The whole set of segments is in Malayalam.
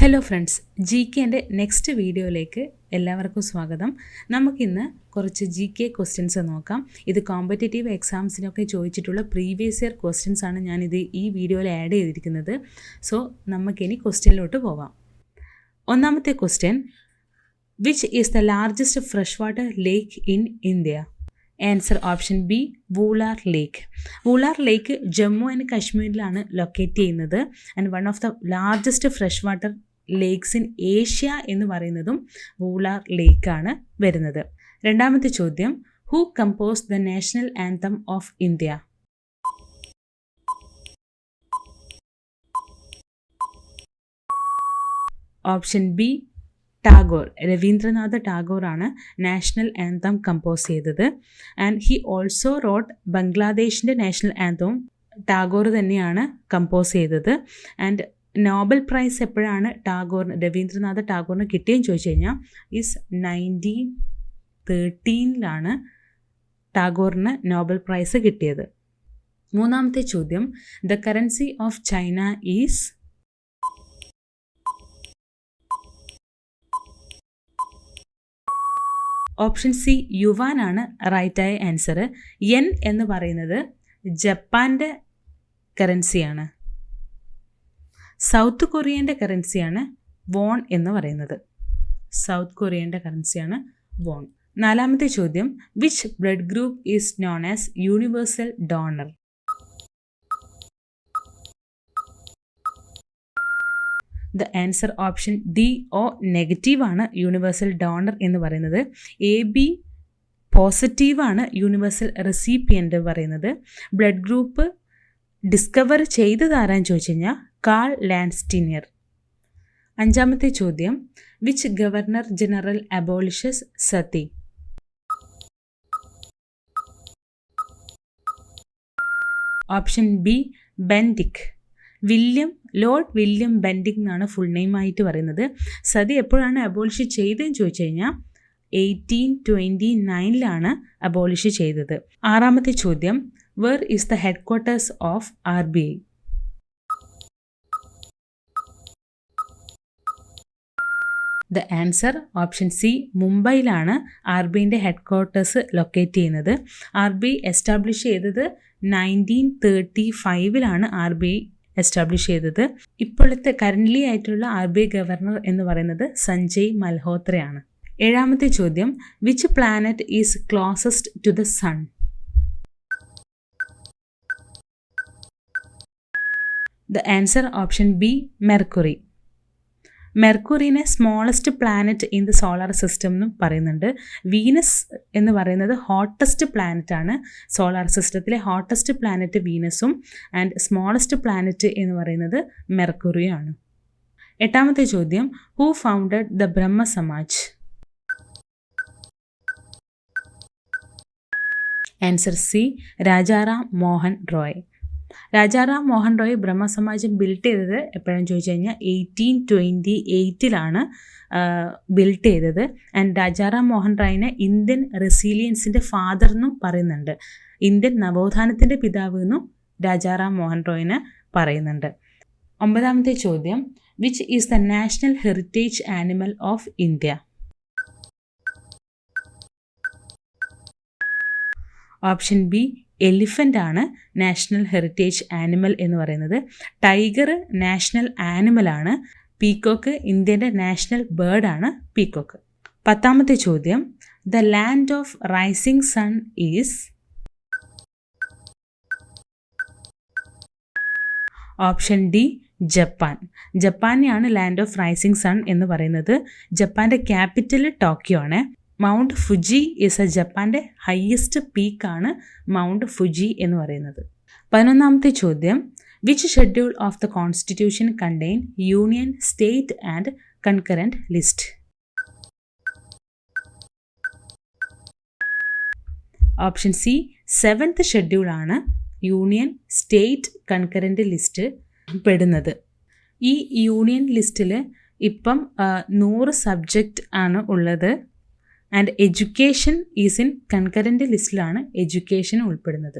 ഹലോ ഫ്രണ്ട്സ്, ജി കെൻ്റെ നെക്സ്റ്റ് വീഡിയോയിലേക്ക് എല്ലാവർക്കും സ്വാഗതം. നമുക്കിന്ന് കുറച്ച് ജി കെ ക്വസ്റ്റ്യൻസ് നോക്കാം. ഇത് കോമ്പറ്റേറ്റീവ് എക്സാംസിനൊക്കെ ചോദിച്ചിട്ടുള്ള പ്രീവിയസ് ഇയർ ക്വസ്റ്റ്യൻസ് ആണ് ഈ വീഡിയോയിൽ ആഡ് ചെയ്തിരിക്കുന്നത്. സോ നമുക്കിനി ക്വസ്റ്റ്യനിലോട്ട് പോവാം. ഒന്നാമത്തെ question, which is the largest fresh water lake in India? Answer option B, Wular lake. Wular lake Jammu and കാശ്മീരിലാണ് ലൊക്കേറ്റ് ചെയ്യുന്നത്. And one of the largest fresh water lakes in Asia എന്ന് പറയുന്നതും വൂളാർ ലേക്കാണ് വരുന്നത്. രണ്ടാമത്തെ ചോദ്യം, who compose the national anthem of India? Option B, Tagore. Rabindranath ടാഗോറാണ് നാഷണൽ ആന്തം കമ്പോസ് ചെയ്തത്. ആൻഡ് ഹി ഓൾസോ റോട്ട് ബംഗ്ലാദേശിൻ്റെ നാഷണൽ ആന്തവും ടാഗോർ തന്നെയാണ് കമ്പോസ് ചെയ്തത്. ആൻഡ് നോബൽ പ്രൈസ് എപ്പോഴാണ് രവീന്ദ്രനാഥ ടാഗോറിന് കിട്ടിയെന്ന് ചോദിച്ചു കഴിഞ്ഞാൽ 1913 ടാഗോറിന് നോബൽ പ്രൈസ് കിട്ടിയത്. മൂന്നാമത്തെ ചോദ്യം, the currency of China is? Option C, yuan ആണ് റൈറ്റായ ആൻസർ. യെൻ എന്ന് പറയുന്നത് ജപ്പാൻ്റെ കറൻസിയാണ്. സൗത്ത് കൊറിയൻ്റെ കറൻസിയാണ് വോൺ എന്ന് പറയുന്നത്. സൗത്ത് കൊറിയൻ്റെ കറൻസിയാണ് വോൺ. നാലാമത്തെ ചോദ്യം, which blood group is known as universal donor? The answer option D, O negative ആണ് യൂണിവേഴ്സൽ ഡോണർ എന്ന് പറയുന്നത്. എ ബി പോസിറ്റീവ് ആണ് യൂണിവേഴ്സൽ റെസിപ്പിയൻ്റ് പറയുന്നത്. ബ്ലഡ് ഗ്രൂപ്പ് ഡിസ്കവർ ചെയ്തത് ആരാന്ന് ചോദിച്ചു കഴിഞ്ഞാൽ കാൾ ലാൻഡ്സ്റ്റീനിയർ. അഞ്ചാമത്തെ ചോദ്യം, which governor general abolishes sati? Option B, Bentinck. Lord William Bentinck എന്നാണ് ഫുൾ നെയിം ആയിട്ട് പറയുന്നത്. സതി എപ്പോഴാണ് അബോളിഷ് ചെയ്തതെന്ന് ചോദിച്ചു കഴിഞ്ഞാൽ 1829 അബോളിഷ് ചെയ്തത്. ആറാമത്തെ ചോദ്യം, where is the headquarters of RBI? The answer option C, മുംബൈയിലാണ് RBIൻ്റെ ഹെഡ് ക്വാർട്ടേഴ്സ് ലൊക്കേറ്റ് ചെയ്യുന്നത്. RBI എസ്റ്റാബ്ലിഷ് ചെയ്തത് 1935 RBI എസ്റ്റാബ്ലിഷ് ചെയ്തത്. ഇപ്പോഴത്തെ കറൻ്റ്ലി ആയിട്ടുള്ള RBI ഗവർണർ എന്ന് പറയുന്നത് സഞ്ജയ് മൽഹോത്രയാണ്. ഏഴാമത്തെ ചോദ്യം, which planet is closest to the sun? The answer option B, Mercury. മെർക്കുറിനെ smallest planet in the solar system എന്നും പറയുന്നുണ്ട്. വീനസ് എന്ന് പറയുന്നത് ഹോട്ടസ്റ്റ് പ്ലാനറ്റ് ആണ്. സോളാർ സിസ്റ്റത്തിലെ ഹോട്ടസ്റ്റ് പ്ലാനറ്റ് വീനസും ആൻഡ് സ്മോളസ്റ്റ് പ്ലാനറ്റ് എന്ന് പറയുന്നത് മെർക്കുറിയാണ്. എട്ടാമത്തെ ചോദ്യം, who founded the Brahmo Samaj? Answer C, Rajaram Mohan Roy. Rajaram Mohan Roy ബ്രഹ്മസമാജം ബിൽട്ട് ചെയ്തത് എപ്പോഴാണെന്ന് ചോദിച്ചു കഴിഞ്ഞാൽ 1828 ബിൽട്ട് ചെയ്തത്. And Rajaram Mohan റോയിനെ Indian റെസീലിയൻസിൻ്റെ father എന്നും പറയുന്നുണ്ട്. ഇന്ത്യൻ നവോത്ഥാനത്തിൻ്റെ പിതാവ് എന്നും രാജാറാം മോഹൻ റോയിനെ പറയുന്നുണ്ട്. ഒമ്പതാമത്തെ ചോദ്യം, which is the national heritage animal of India? Option B, elephant ആണ് നാഷണൽ ഹെറിറ്റേജ് ആനിമൽ എന്ന് പറയുന്നത്. ടൈഗർ നാഷണൽ ആനിമലാണ്. പീക്കോക്ക് ഇന്ത്യൻ്റെ നാഷണൽ ബേർഡാണ് പീക്കോക്ക്. പത്താമത്തെ ചോദ്യം, the land of rising sun is? Option D, Japan. ജപ്പാനെയാണ് ലാൻഡ് ഓഫ് റൈസിംഗ് സൺ എന്ന് പറയുന്നത്. ജപ്പാൻ്റെ ക്യാപിറ്റൽ ടോക്കിയോ ആണ്. മൗണ്ട് ഫുജി ഈസ് ജപ്പാൻ്റെ ഹയസ്റ്റ് പീക്കാണ് മൗണ്ട് ഫുജി എന്ന് പറയുന്നത്. 11ാമത്തെ ചോദ്യം, which schedule of the constitution contain union, state and concurrent list? Option C, 7th ഷെഡ്യൂളാണ് യൂണിയൻ, സ്റ്റേറ്റ്, കൺകറൻറ്റ് ലിസ്റ്റ് പെടുന്നത്. ഈ യൂണിയൻ ലിസ്റ്റിൽ ഇപ്പം 100 സബ്ജക്റ്റ് ആണ് ഉള്ളത്. And education is in concurrent ലിസ്റ്റിലാണ് എഡ്യൂക്കേഷൻ ഉൾപ്പെടുന്നത്.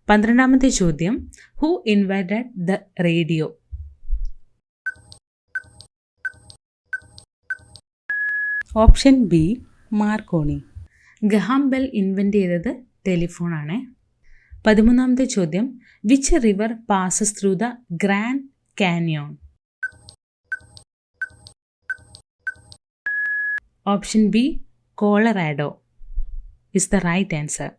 12ാമത്തെ ചോദ്യം, who invented the radio? Option B Marconi. Graham Bell invent ചെയ്തത് ടെലിഫോണാണ്. 13ാമത്തെ ചോദ്യം, which river passes through the Grand Canyon? Option B Colorado is the right answer.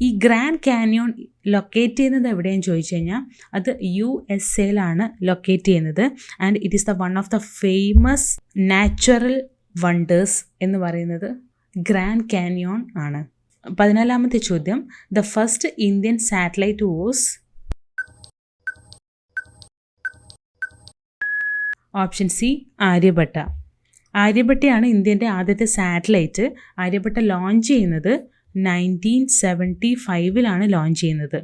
ഈ ഗ്രാൻഡ് കാനിയോൺ ലൊക്കേറ്റ് ചെയ്യുന്നത് എവിടെയെന്ന് ചോദിച്ചു കഴിഞ്ഞാൽ അത് USA ലൊക്കേറ്റ് ചെയ്യുന്നത്. And it is the one of the famous natural wonders എന്ന് പറയുന്നത് ഗ്രാൻഡ് കാനിയോൺ ആണ്. 14ാമത്തെ ചോദ്യം, the first Indian satellite was? Option C Aryabhata. ആര്യഭട്ടയാണ് ഇന്ത്യൻ്റെ ആദ്യത്തെ സാറ്റലൈറ്റ്. ആര്യഭട്ട ലോഞ്ച് ചെയ്യുന്നത് 1975 ലോഞ്ച് ചെയ്യുന്നത്.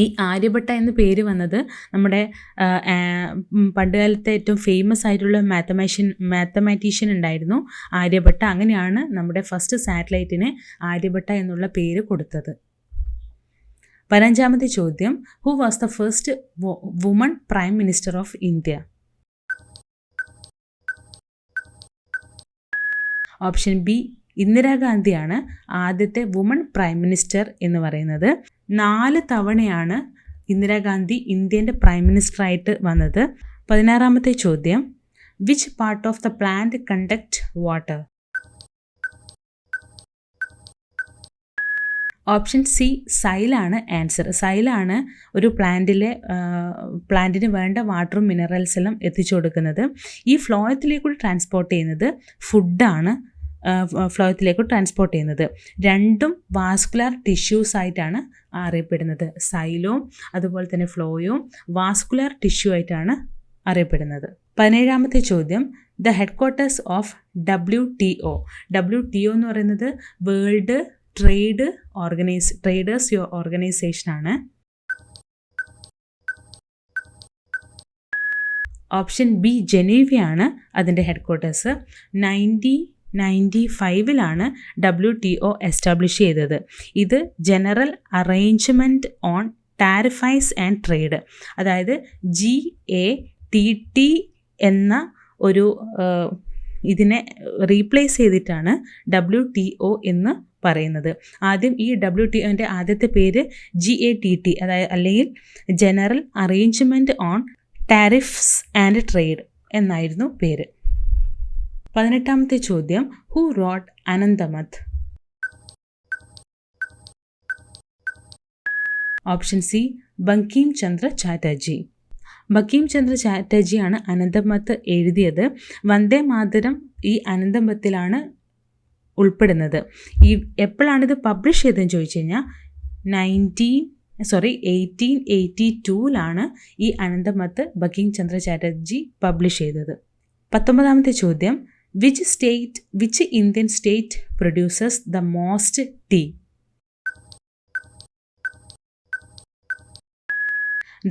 ഈ ആര്യഭട്ട എന്ന പേര് വന്നത് നമ്മുടെ പണ്ടുകാലത്തെ ഏറ്റവും ഫേമസ് ആയിട്ടുള്ള മാത്തമാറ്റീഷ്യൻ ഉണ്ടായിരുന്നു ആര്യഭട്ട. അങ്ങനെയാണ് നമ്മുടെ ഫസ്റ്റ് സാറ്റലൈറ്റിന് ആര്യഭട്ട എന്നുള്ള പേര് കൊടുത്തത്. 15ാമത്തെ ചോദ്യം, who was the first woman prime minister of India? Option B ഇന്ദിരാഗാന്ധിയാണ് ആദ്യത്തെ വുമൺ പ്രൈം മിനിസ്റ്റർ എന്ന് പറയുന്നത്. 4 തവണയാണ് ഇന്ദിരാഗാന്ധി ഇന്ത്യൻ്റെ പ്രൈം മിനിസ്റ്ററായിട്ട് വന്നത്. 16ാമത്തെ ചോദ്യം, which part of the plant conduct water? Option C സൈലാണ് ആൻസർ. സൈലാണ് ഒരു പ്ലാന്റിന് വേണ്ട വാട്ടറും മിനറൽസ് എല്ലാം എത്തിച്ചു കൊടുക്കുന്നത്. ഈ ഫ്ലോയത്തിലേക്ക് ട്രാൻസ്പോർട്ട് ചെയ്യുന്നത് ഫുഡാണ്. ട്രാൻസ്പോർട്ട് ചെയ്യുന്നത് രണ്ടും വാസ്കുലർ ടിഷ്യൂസ് ആയിട്ടാണ് അറിയപ്പെടുന്നത്. സൈലോം അതുപോലെ തന്നെ ഫ്ലോയും വാസ്കുലർ ടിഷ്യൂ ആയിട്ടാണ് അറിയപ്പെടുന്നത്. 17ാമത്തെ ചോദ്യം, the headquarters of WTO. WTO എന്ന് പറയുന്നത് വേൾഡ് ട്രേഡേഴ്സ് ഓർഗനൈസേഷനാണ്. ഓപ്ഷൻ ബി ജനീവയാണ് അതിൻ്റെ ഹെഡ്ക്വാർട്ടേഴ്സ്. 1995 WTO എസ്റ്റാബ്ലിഷ് ചെയ്തത്. ഇത് general arrangement on tariffs and trade, അതായത് GATT എന്ന ഒരു ഇതിനെ റീപ്ലേസ് ചെയ്തിട്ടാണ് WTO എന്ന് പറയുന്നത്. ആദ്യം ഈ WTOൻ്റെ ആദ്യത്തെ പേര് GATT അതായത് അല്ലെങ്കിൽ general arrangement on tariffs and trade എന്നായിരുന്നു പേര്. 18ാമത്തെ ചോദ്യം, who wrote Anandamath? Option C Bankim Chandra Chatterjee. Bankim Chandra ചാറ്റർജിയാണ് അനന്തമത്ത് എഴുതിയത്. വന്ദേ മാതരം ഈ അനന്തമത്തിലാണ് ഉൾപ്പെടുന്നത്. എപ്പോഴാണിത് പബ്ലിഷ് ചെയ്തതെന്ന് ചോദിച്ചു കഴിഞ്ഞാൽ 1882 ഈ അനന്തമത്ത് ബങ്കിം ചന്ദ്ര ചാറ്റർജി പബ്ലിഷ് ചെയ്തത്. 19ാമത്തെ ചോദ്യം, which Indian state produces the most tea?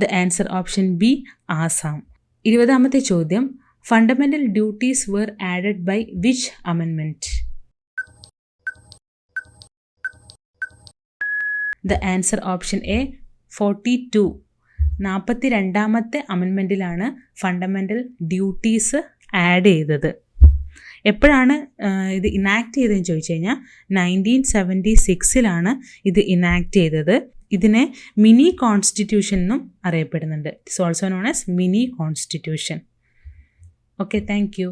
The answer option B Assam. 20ാമത്തെ ചോദ്യം, fundamental duties were added by which amendment? The answer option A 42. 42ാമത്തെ അമെൻമെൻറ്റിലാണ് ഫണ്ടമെൻ്റൽ ഡ്യൂട്ടീസ് ആഡ് ചെയ്തത്. എപ്പോഴാണ് ഇത് ഇനാക്ട് ചെയ്തതെന്ന് ചോദിച്ചു കഴിഞ്ഞാൽ 1976 ഇത് ഇനാക്ട് ചെയ്തത്. ഇതിനെ മിനി കോൺസ്റ്റിറ്റ്യൂഷൻ എന്നും അറിയപ്പെടുന്നുണ്ട്. It's also known as mini constitution. Okay, thank you.